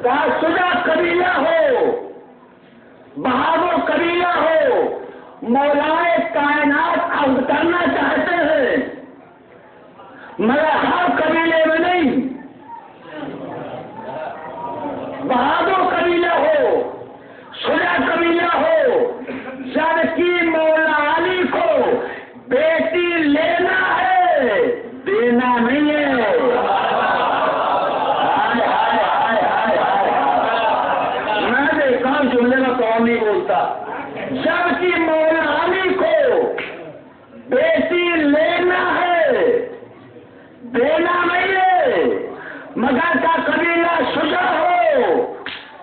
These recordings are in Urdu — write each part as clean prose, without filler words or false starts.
شجاع قبیلہ ہو، بہادر قبیلہ ہو، مولائے کائنات عبد کرنا چاہتے ہیں، مگر ہر قبیلے میں نہیں، بہادر قبیلہ ہو، شجاع قبیلہ ہو، جبکہ مولا علی کو بیٹی لینا ہے، دینا نہیں ہے۔ میں دیکھتا ہوں جملے میں کون نہیں بولتا، جبکہ مولا علی کو بیٹی لینا ہے، دینا نہیں ہے، مگر کا قبیلہ شجاع ہو،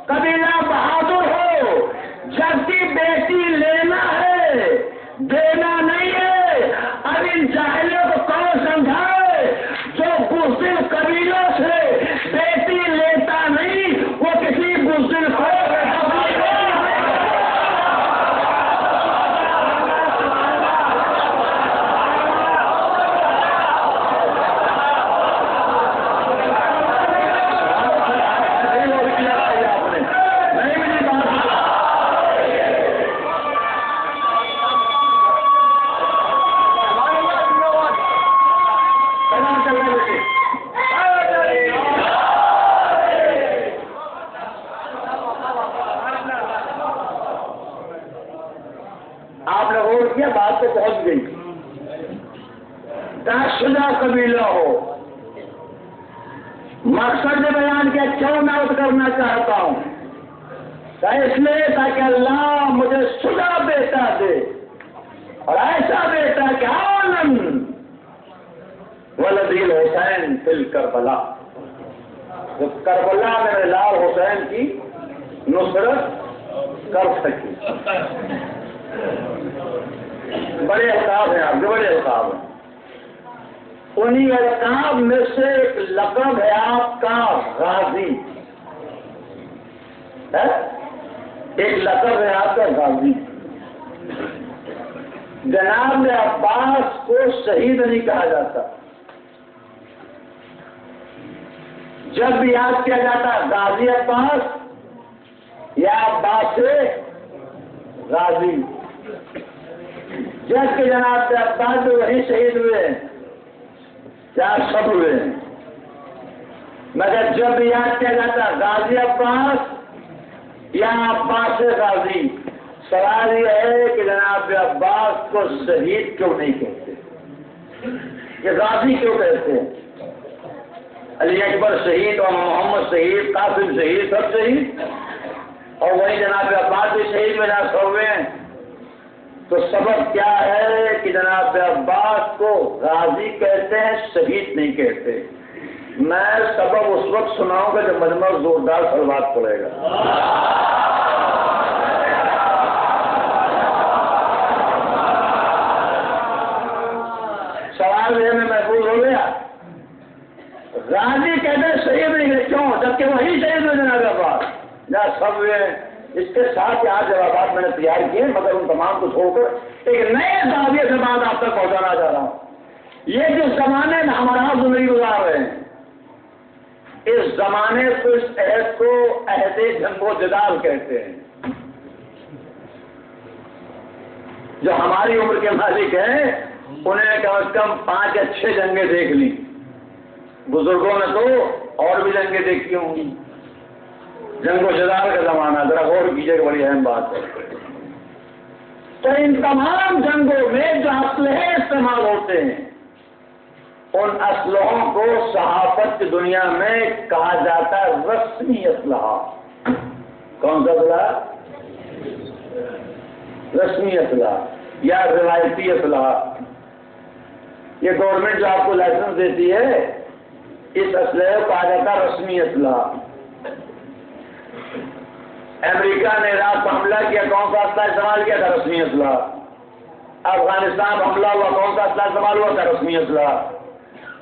قبیلہ بہادر ہو، جبکہ بیٹی لینا ہے، دینا نہیں ہے۔ اب ان جاہلوں کو کون سمجھائے جو بزدل قبیلوں سے بیٹی لیتا نہیں، وہ کسی بزدل کو بات تو پہنچ گئی۔ شجاع قبیلہ ہو، مقصد بیان کیا کیوں میں عرض کرنا چاہتا ہوں، اس لیے تاکہ اللہ مجھے شجاع بیٹا دے، اور ایسا بیٹا کہ عالم ولدی حسین فی کربلا، جو کربلا میں لال حسین کی نصرت کر سکی۔ بڑے القاب ہیں آپ کے، بڑے القاب ہیں، انہی القاب میں سے ایک لقب ہے آپ کا غازی، ایک لقب ہے آپ کا غازی۔ جناب عباس کو شہید نہیں کہا جاتا، جب بھی یاد کیا جاتا غازی عباس یا عباس غازی، جب کہ جناب عباس جو وہیں شہید ہوئے کیا سب ہوئے ہیں، مگر جب بھی یاد کیا جاتا غازی عباس یا عباس غازی، سوال یہ ہے کہ جناب عباس کو شہید کیوں نہیں کہتے، کہ غازی کیوں کہتے ہیں؟ علی اکبر شہید اور محمد شہید، قاسم شہید، سب شہید، اور وہی جناب عباس بھی شہید میں نہ ہوئے ہیں، تو سبب کیا ہے کہ جناب عباس کو غازی کہتے ہیں، شہید نہیں کہتے؟ میں سبب اس وقت سناؤں گا جب مجمع زوردار سلوات پڑے گا۔ سوال یہ میں محفوظ ہو گیا، غازی کہتے ہیں شہید نہیں کہتے، کیوں؟ جبکہ وہی شہید ہوئے جناب عباس یا سب ہوئے۔ اس کے ساتھ آج جوابات میں نے تیار کیے، مگر ان تمام کو چھوڑ کر ایک نئے زاویے سے بات آپ تک پہنچانا چاہ رہا ہوں۔ یہ جس زمانے میں ہمارا زندگی گزار رہے ہیں، اس زمانے کو، اس عہد کو عہد جنگ و جدال کہتے ہیں۔ جو ہماری عمر کے مالک ہیں انہیں کم از کم 5 یا 6 جنگیں دیکھ لی، بزرگوں نے تو اور بھی جنگیں دیکھی ہوں گی۔ جنگ و جدال کا زمانہ، ذرا غور کیجیے، بڑی اہم بات ہے۔ تو ان تمام جنگوں میں جو اسلحے استعمال ہوتے ہیں، ان اسلحوں کو صحافت کی دنیا میں کہا جاتا ہے رسمی اسلحہ۔ کون سا اسلحہ؟ رسمی اسلحہ یا روایتی اسلحہ۔ یہ گورنمنٹ جو آپ کو لائسنس دیتی ہے، اس اسلحے کو کہا جاتا ہے رسمی اسلحہ۔ امریکہ نے عراق پر حملہ کیا، کون سا اسلحہ استعمال کیا تھا؟ رسمی اسلحہ۔ افغانستان حملہ ہوا، کون سا اسلحہ استعمال ہوا تھا؟ رسمی اسلحہ۔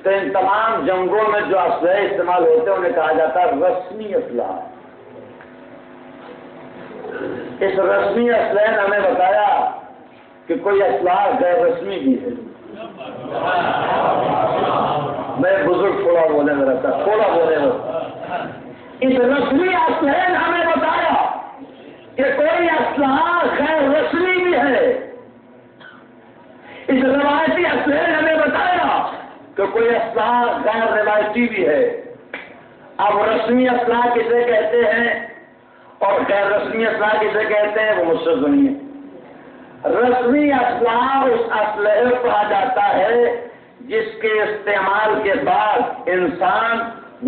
تو ان تمام جنگوں میں جو اسلحے استعمال ہوتے ہیں انہیں کہا جاتا ہے رسمی اسلحہ۔ اس رسمی اسلحے نے ہمیں بتایا کہ کوئی اسلحہ غیر رسمی بھی ہے۔ میں بزرگ تھوڑا بولے میرا تھا، تھوڑا بولے اس رسمی اسلحے نے ہمیں بتایا کہ کوئی اسلحہ غیر رسمی بھی ہے، اس روایتی اسلحے نے ہمیں بتایا کہ کوئی اسلحہ غیر روایتی بھی ہے۔ اب رسمی اسلحہ کسے کہتے ہیں اور غیر رسمی اسلحہ کسے کہتے ہیں وہ مجھ سے سنیے۔ رسمی اسلحہ اس اسلحے کو کہا جاتا ہے جس کے استعمال کے بعد انسان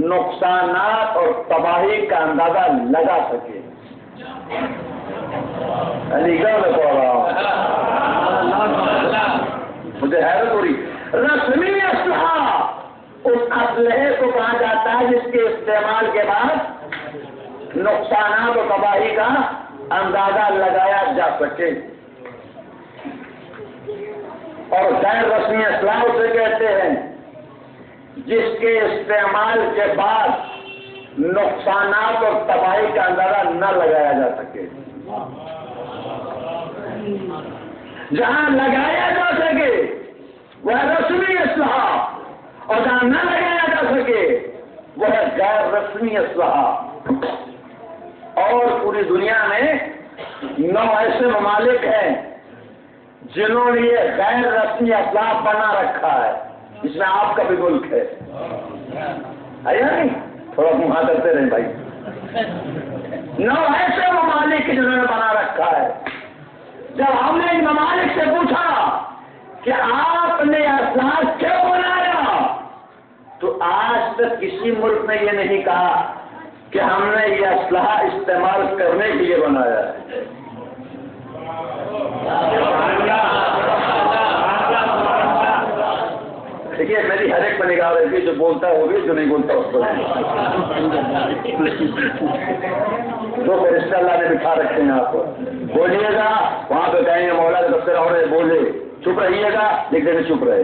نقصانات اور تباہی کا اندازہ لگا سکے۔ علی گڑھ میں پڑھ رہا ہوں، مجھے حیرت ہو رہی۔ رسمی اسلحہ اس اسلحے کو کہا جاتا ہے جس کے استعمال کے بعد نقصانات اور تباہی کا اندازہ لگایا جا سکے، اور غیر رسمی اسلحہ اسے کہتے ہیں جس کے استعمال کے بعد نقصانات اور تباہی کا اندازہ نہ لگایا جا سکے۔ جہاں لگایا جا سکے وہ ہے رسمی اسلحہ، اور جہاں نہ لگایا جا سکے وہ ہے غیر رسمی اسلحہ۔ اور پوری دنیا میں 9 ایسے ممالک ہیں جنہوں نے یہ غیر رسمی اسلحہ بنا رکھا ہے، جس میں آپ کا بھی ملک ہے، آیا نہیں؟ تھوڑا منہ کرتے رہے بھائی۔ 9 ایسے ممالک جنہوں نے بنا رکھا ہے۔ جب ہم نے ان ممالک سے پوچھا کہ آپ نے اسلحہ کیوں بنایا، تو آج تک کسی ملک نے یہ نہیں کہا کہ ہم نے یہ اسلحہ استعمال کرنے کے لیے بنایا ہے۔ دیکھیے میری ہر ایک پر نگاہ رہتی ہے، جو بولتا ہے وہ بھی، جو نہیں بولتا اس کو دو فرشتے اللہ نے بٹھا رکھتے ہیں آپ کو۔ بولیے گا وہاں پہ کہیں گے مولا کا تذکرہ ہو رہے بولے، چپ رہیے گا لیکن نہیں چپ رہے۔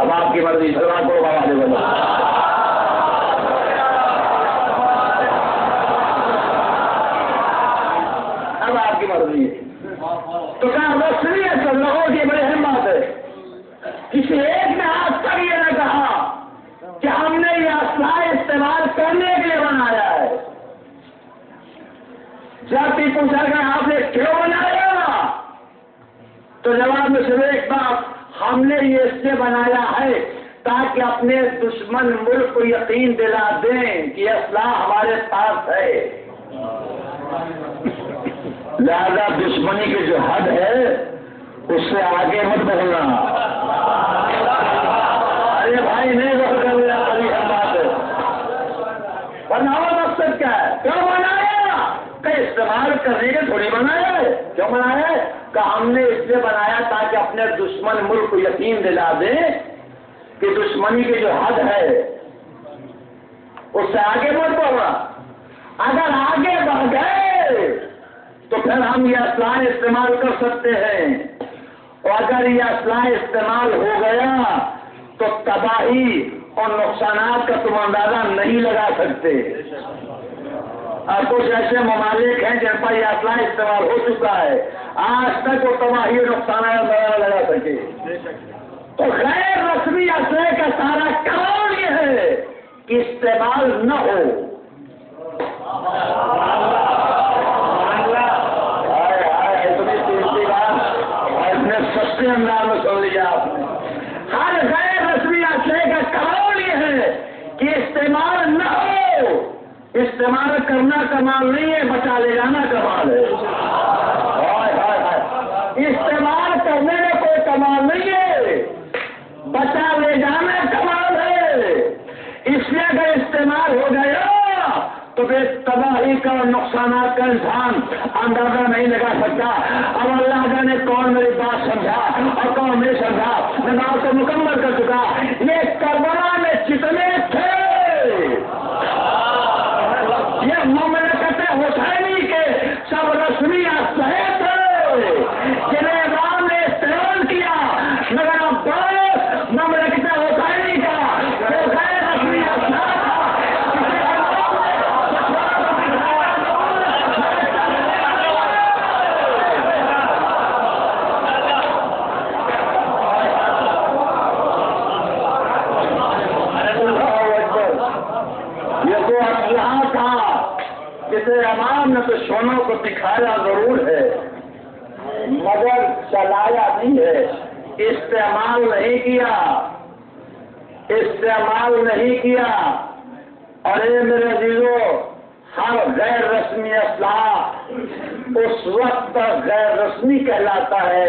اب آپ کی مرضی، سلام کرو بابا دے بولو۔ اب آپ کی مرضی ہے۔ تو کہا رسمی ہے، سب لوگوں کی بڑی ہمت ہے، کسی ایک نے آج تک یہ نہ کہا کہ ہم نے یہ اسلحہ استعمال کرنے کے لیے بنایا ہے۔ جب بھی پوچھا گیا آپ نے کیوں بنایا، تو جواب میں صرف ایک بات، ہم نے یہ اس لیے بنایا ہے تاکہ اپنے دشمن ملک کو یقین دلا دیں کہ یہ اسلحہ ہمارے پاس ہے، لہذا دشمنی کی جو حد ہے اس سے آگے مت بڑھنا۔ ارے بھائی نہیں بول کر میرا بڑی بات ہے، بناوا مقصد کیا ہے، کیوں بنایا؟ کہ استعمال کرنے کے تھوڑی بنایا ہے۔ کیوں بنایا ہے؟ کہ ہم نے اس لیے بنایا تاکہ اپنے دشمن ملک کو یقین دلا دیں کہ دشمنی کی جو حد ہے اس سے آگے مت بڑھنا۔ اگر آگے بڑھ گئے تو پھر ہم یہ اسلحہ استعمال کر سکتے ہیں، اور اگر یہ اسلحہ استعمال ہو گیا تو تباہی اور نقصانات کا تم اندازہ نہیں لگا سکتے۔ اور کچھ ایسے ممالک ہیں جن پر یہ اسلحہ استعمال ہو چکا ہے، آج تک وہ تباہی اور نقصانات کا اندازہ لگا سکے۔ تو غیر رسمی اسلحے کا سارا کام یہ ہے کہ استعمال نہ ہو۔ سستے انداز میں سن لیا آپ نے، ہر غیر رسمی اسلحے کا کمال یہ ہے کہ استعمال نہ ہو۔ استعمال کرنا کمال نہیں ہے، بچا لے جانا کمال ہے۔ استعمال کرنے میں کوئی کمال نہیں ہے، بچا لے جانا کمال ہے۔ اس لیے اگر استعمال ہو گیا تو پھر تباہی کا اور نقصانات کا انسان اندازہ نہیں لگا سکتا۔ اب اللہ جانے کون میری بات سمجھا اور کون نہیں سمجھا، میں بات کو مکمل کر چکا۔ یہ کربلا میں جتنے تھے یہ مملکت حسینی کے سب رسمی اسلحے تھے جنہیں عوام نے استعمال کیا، مگر اب مملکت حسینی کا وہ غیر رسمی اسلحہ کسی امام نے تو شونوں کو دکھایا ضرور ہے مگر چلایا نہیں ہے، استعمال نہیں کیا، استعمال نہیں کیا۔ اور اے میرے عزیزو، ہر غیر رسمی اسلحہ اس وقت تک غیر رسمی کہلاتا ہے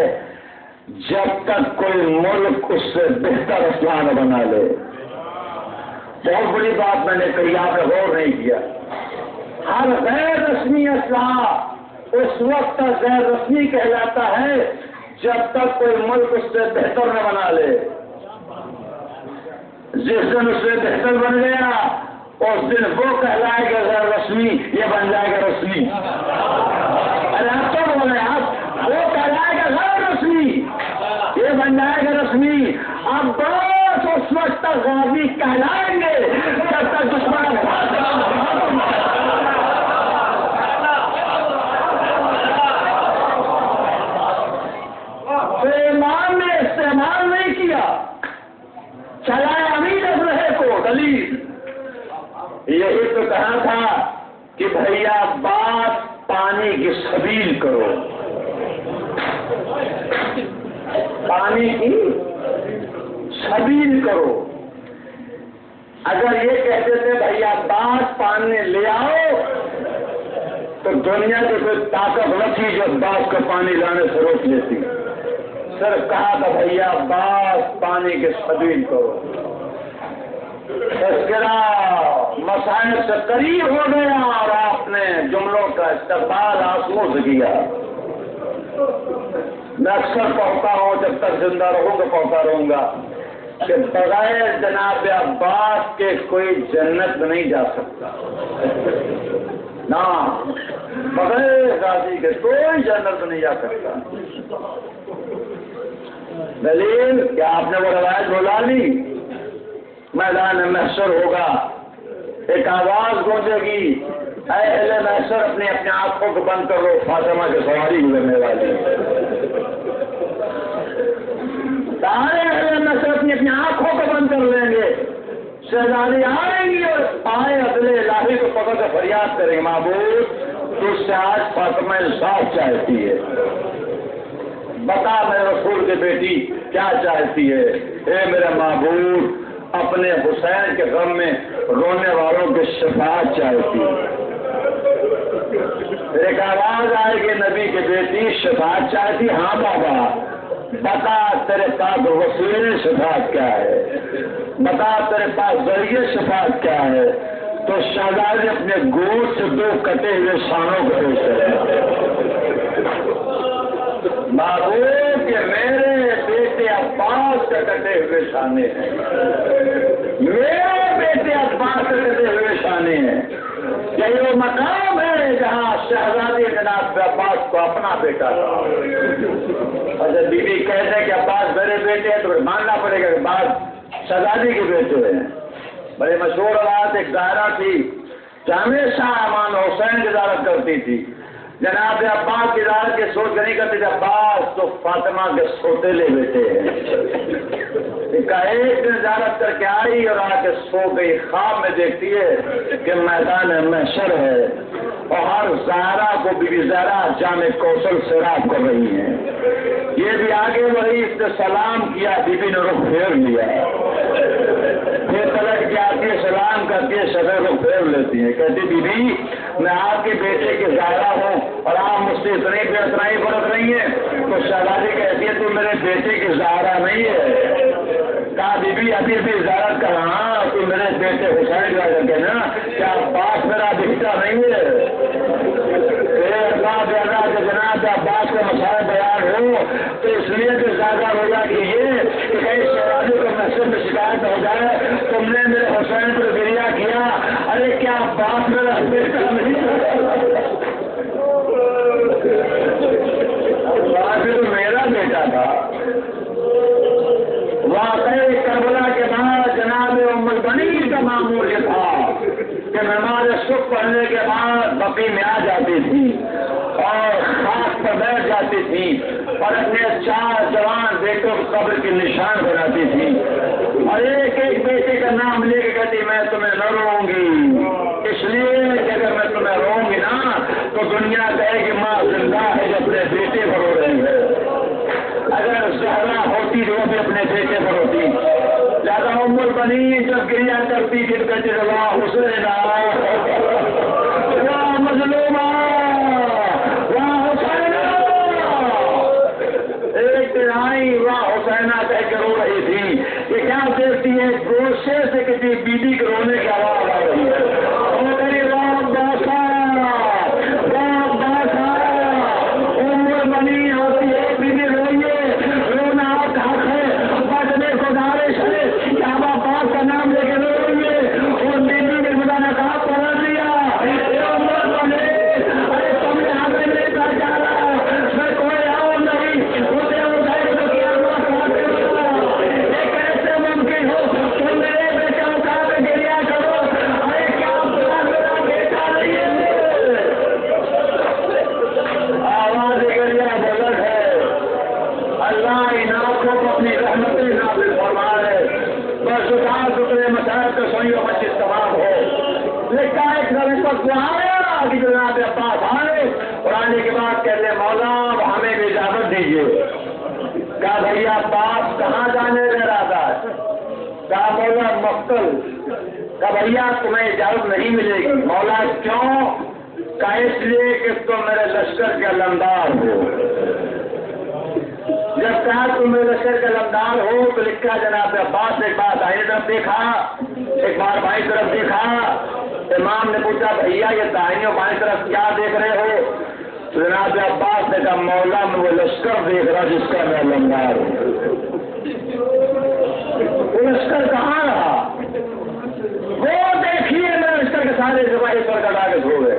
جب تک کوئی ملک اس سے بہتر اسلحہ نہ بنا لے۔ بہت بڑی بات میں نے کہی، آپ نے غور نہیں کیا۔ ہر غیر رسمی اسلحہ اس وقت تک غیر رسمی کہلاتا ہے جب تک کوئی ملک اس سے بہتر نہ بنا لے۔ جس دن اس سے بہتر بن گیا اس دن وہ کہلائے گا غیر رسمی، یہ بن جائے گا رسمی۔ ارے آپ تو بولے آپ، وہ کہلائے گا غیر رسمی، یہ بن جائے گا رسمی۔ اب بس اس وقت تک غازی کہلائیں گے جب تک دشمن امام نے استعمال نہیں کیا، چلائے امین ابرہے کو دلیل۔ یہی تو کہا تھا کہ بھیا بات پانی کی سبیل کرو، پانی کی سبیل کرو۔ اگر یہ کہتے تھے بھیا بات پانی لے آؤ تو دنیا کی کوئی طاقت نہ تھی جو باغ کا پانی لانے سے روک لیتی۔ صرف کہا تھا بھیا بات پانی کے سبیل کرو۔ تذکرہ مسائل سے قریب ہو گیا اور آپ نے جملوں کا استقبال آنسوؤں سے کیا۔ میں اکثر پڑھتا ہوں، جب تک زندہ رہوں گا پڑھتا رہوں گا کہ بغیر جناب عباس کے کوئی جنت نہیں جا سکتا، نہ بغیر غازی کے کوئی جنت نہیں جا سکتا۔ دلیل کیا آپ نے وہ روایت بلا لی؟ میدان محشر ہوگا، ایک آواز گونجے گی، اے اہل محشر اپنی آنکھوں کو بند کر لو، فاطمہ کی سواری گزرنے والی ہے۔ سارے اہل محشر اپنی آنکھوں کو بند کر لیں گے، شہزادی آئیں گی اور آئے عدل الہی کو پکڑ کر فریاد کریں گے، معبود تجھ سے آج فاطمہ انصاف چاہتی ہے، بتا میرے رسول کی بیٹی کیا چاہتی ہے۔ اے میرے معبود اپنے حسین کے غم میں رونے والوں کی شفاعت چاہتی ہے۔ ایک آواز آئے گی نبی کی بیٹی شفاعت چاہتی، ہاں بابا بتا تیرے پاس وسیلے شفاعت کیا ہے، بتا تیرے پاس ذریعے شفاعت کیا ہے۔ تو شہزادی اپنے گود سے دو کٹے ہوئے شانوں کو پیش کرے، معبود کہ میرے بیٹے عباس کے کٹے ہوئے شانے ہیں، میرے بیٹے عباس کے کٹے ہوئے شانے ہیں۔ یہی وہ مقام ہے جہاں شہزادی جناب عباس کو اپنا بیٹا تھا۔ اور جب بیوی کہتے ہیں کہ عباس میرے بیٹے ہیں تو ماننا پڑے گا کہ عباس شہزادی کے بیٹے ہیں۔ بڑی مشہور بات ایک دائرہ تھی جو ہمیشہ امام حسین کی زیارت کرتی تھی، جناب عباس کی زیارت کی سوچ نہیں کرتی تھی، عباس تو فاطمہ کے سوتیلے بیٹے ہیں۔ ایک دن زیارت کر کے آئی اور آ کے سو گئی، خواب میں دیکھتی ہے کہ میدان محشر ہے اور ہر زہرا کو بی بی زہرا جامع کوثر سیراب کر رہی ہیں۔ یہ بھی آگے بڑھی، اس نے سلام کیا، بی بی نے رخ پھیر لیا، پھر پلٹ کے آتی ہے سلام کرتی ہے، شفے رخ پھیر لیتی ہے، کہتی بی بی میں آپ کے بیٹے کی زہرا ہوں اور آپ مجھ سے اتنی بے اترائی برت رہی ہیں۔ تو شہزادی کہتی ہے تو میرے بیٹے کی زہرا نہیں ہے۔ کہا بی بی ابھی بھی زیارت کر رہا تو میرے بیٹے حسین کا کر کے نا کیا عباس میرا بیٹا نہیں ہے؟ جناب عباس کے مسائل بیان ہو تو اس لیے بھی زیادہ روزہ کیجیے کہ کئی شہزادی کو محسوس میں شکایت ہو جائے تم نے میرے حسین پر گریا کیا، ارے کیا عباس میرا بیٹا نہیں ہے؟ عباس تو میرا بیٹا تھا۔ واقعی کربلا کے بعد جناب ام البنین کا معمول یہ تھا کہ نماز صبح پڑھنے کے بعد بقی میں آ جاتی تھی اور خاک پر بیٹھ جاتی تھی اور اپنے 4 جوان بیٹوں کو قبر کے نشان بناتی تھی اور ایک ایک بیٹے کا نام لے کے کہتی میں تمہیں نہ روؤں گی، اس لیے کہ اگر میں تمہیں روؤں گی بنی جب گریا کرتی پھر کہتے واہ حسین واہ مظلومہ واہ حسین، ایک دن آئی واہ حسینہ کہہ کے رو رہی تھی کہ کیا دیکھتی ہے گوشے سے کسی بیوی کے رونے کی آواز آ رہی ہے، وہ کہی واہ باسا واہ باسا، عمر بنی ہوتی ہے بیوی روئیے، رونا آپ کا حق ہے، بچنے کو دارش ہے، کعبہ پاک کا نام لے کے روئیے، اور بیوی نے خدا نے کہا پڑھ لیا، اے عمر بنے، ارے تم نے ہمیں نہیں پہچانا، میں کوئی اور نہیں، اسے اٹھائے تو کیا ایک ایسے ممکن ہو تم میرے بیٹا اٹھا کے گریا کرو، ارے کیا بلا میرا بیٹا نہیں ہے، آواز گریا بلند ہے، اللہ ان آنکھوں کو اپنی رحمتیں نازل فرمائے، بس اٹھا ٹکڑے مسائل کا سوئیوں مسجد تمام ہو، لکھا ایک نبی وقت آیا کہ جناب عباس آئے اور آنے کے بعد کہتے مولا ہمیں بھی اجازت دیجیے، کہا بھیا عباس کہاں جانے دے رہا تھا، کہا مولا مقتل، کہا بھیا تمہیں اجازت نہیں ملے گی، مولا کیوں، کہا اس لیے کہ تم میرے لشکر کے علمدار ہو، جب کہا تم میرے لشکر کے علمدار ہو تو لکھا جناب عباس ایک بار دائیں طرف دیکھا، ایک بار بائیں طرف دیکھا، امام نے پوچھا بھیا یہ دائیں اور بائیں طرف کیا دیکھ رہے ہو، تو جناب عباس نے کہا مولا میں وہ لشکر دیکھ رہا جس کا میں علمدار ہوں، وہ لشکر کہاں رہا، وہ دیکھیے میرے لشکر کے سارے سپاہی پر کٹا کے سو گئے،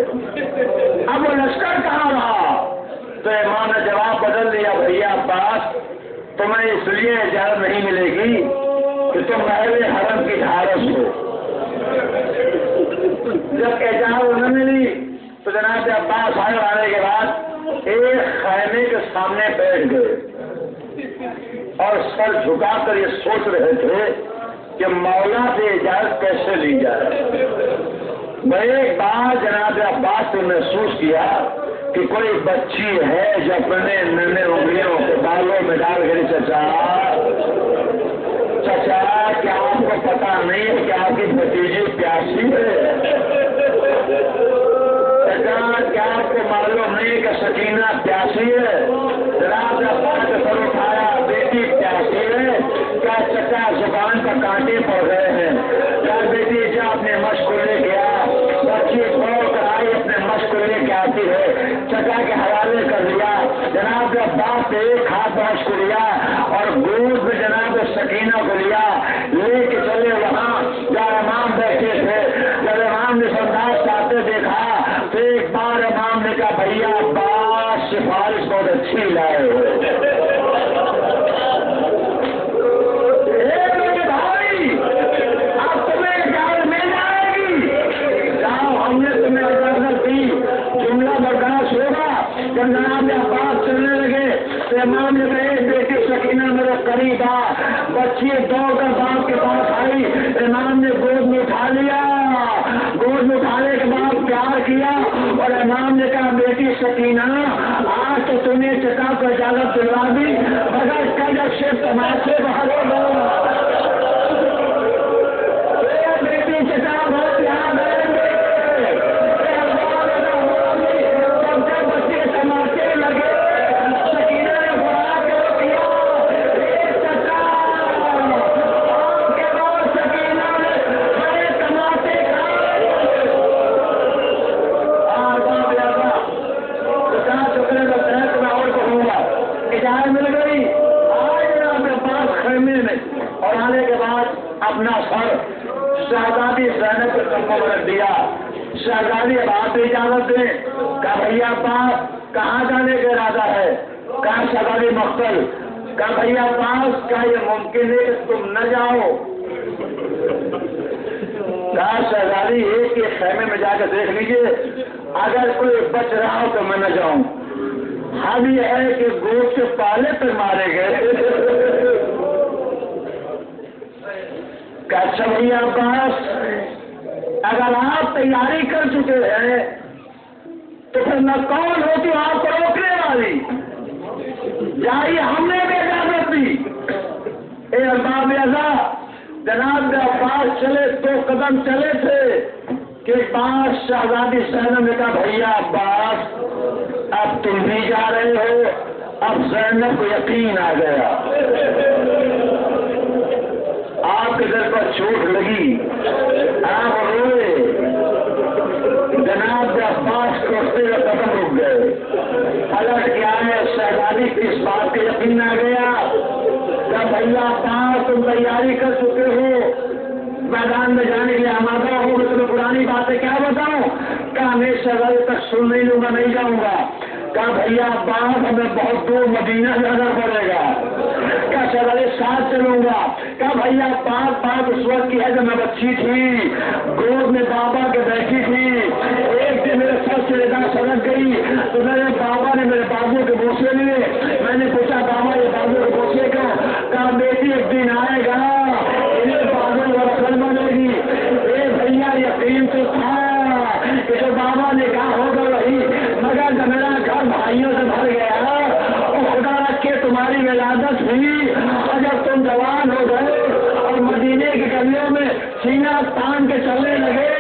اب وہ لشکر کہاں رہا، تو امام نے جواب بدل دیا بھیا عباس تمہیں اس لیے اجازت نہیں ملے گی کہ تم محل حرم کی حارس ہو، جب اجازت نہ ملی تو جناب عباس آئے آنے کے بعد ایک خیمے کے سامنے بیٹھ گئے اور سر جھکا کر یہ سوچ رہے تھے کہ مولا سے اجازت کیسے لی جائے، میں ایک بار جناب عباس کو محسوس کیا کہ کوئی بچی ہے جو اپنے ننے انگلیوں کے بالوں میں ڈال کر چچا کیا آپ کو پتا نہیں ہے کہ آپ کی بھتیجی پیاسی ہے، چچا کیا آپ کو معلوم نہیں کہ سکینہ پیاسی ہے، جناب عباس نے سر اٹھایا بیٹی پیاسی ہے، کیا چچا زبان پر کانٹے پڑ گئے ہیں، کیا بیٹی جا اپنے مشق لے گیا، بچی چھوڑ کر آئی اپنے مشق لے کے آتی ہے، چچا کے حوالے کر دیا، جناب عباس نے ایک ہاتھ مشق لیا اور گود میں جناب سکینہ کو لیا، لے کے چلے وہاں جہاں امام بیٹھے تھے، جب امام نے سرداز چاہتے دیکھا تو ایک بار امام نے کہا بھیا عباس سفارش بہت اچھی لائے ہوئے، جب جناب عباس چلنے لگے تو امام نے کہا بیٹی سکینہ میرے قریب آ، بچی دوڑ کر باپ کے پاس آئی، امام نے گود میں اٹھا لیا، گود میں اٹھانے کے بعد پیار کیا اور امام نے کہا بیٹی سکینہ آج تو تم نے چچا کو اجازت دلوا دی مگر کل جب شیخ تماشے باہر ہو گیا بیٹی چچا بہت یاد ہے اپنا سر شہزادی زینب کے قدموں میں رکھ دیا، شہزادی اب آپ اجازت دیں، کہا بھیا عباس کہاں جانے کا ارادہ ہے، کہا شہزادی مقتل، کہا بھیا عباس کیا یہ ممکن ہے کہ تم نہ جاؤ، کہا شہزادی ایک کے خیمے میں جا کے دیکھ لیجیے اگر کوئی بچ رہا ہو تو میں نہ جاؤں، حال یہ ہے کہ گوشت کے پالے پر مارے گئے، اچھا بھیا عباس اگر آپ تیاری کر چکے ہیں تو پھر نہ کون ہوتی آپ کو روکنے والی، جائیے ہم نے بھی اجازت دی، اے ارباب اعضاء جناب عباس چلے 2 قدم چلے تھے کہ بعد شہزادی زینب نے کہا بھیا عباس اب تم بھی جا رہے ہو. اب زینب کو یقین آ گیا, آپ کے دل پر چوٹ لگی, آپ روئے. جناب عباس کو قدم رک گئے, پلٹ کے آئے. شہزادی کی اس بات کا یقین آ گیا کہ بھیا عباس تم تیاری کر چکے ہو, میدان میں جانے کے لیے آمادہ ہو. میں تمہیں پرانی باتیں کیا بتاؤں؟ کہ ہمیشہ تک سن نہیں لوں گا, نہیں جاؤں گا. کہا بھیا عباس ہمیں بہت دور مدینہ جانا پڑے گا. کہا شہزادے ساتھ چلوں گا. کہا بھیا بات اس وقت کی ہے جب میں بچی تھی, گود میں بابا کے بیٹھی تھی. ایک دن میرے سر سے نگاہ سڑک گئی تو میرے بابا نے میرے بابو کے بوسے لیے. میں نے پوچھا بابا یہ بابو کے بوسے کا؟ کہا بیٹی ایک دن آئے گا انہیں بابو وصل بنے گی. اے بھیا یقین تو تھا کہ جو بابا نے کہا ہوگا وہی, مگر جب میرا گھر بھائیوں سے بھر گیا اور خدا رکھ کے تمہاری ولادت ہوئی اور جب تم جوان ہو گئے اور مدینے کی گلیوں میں سینہ تان کے چلنے لگے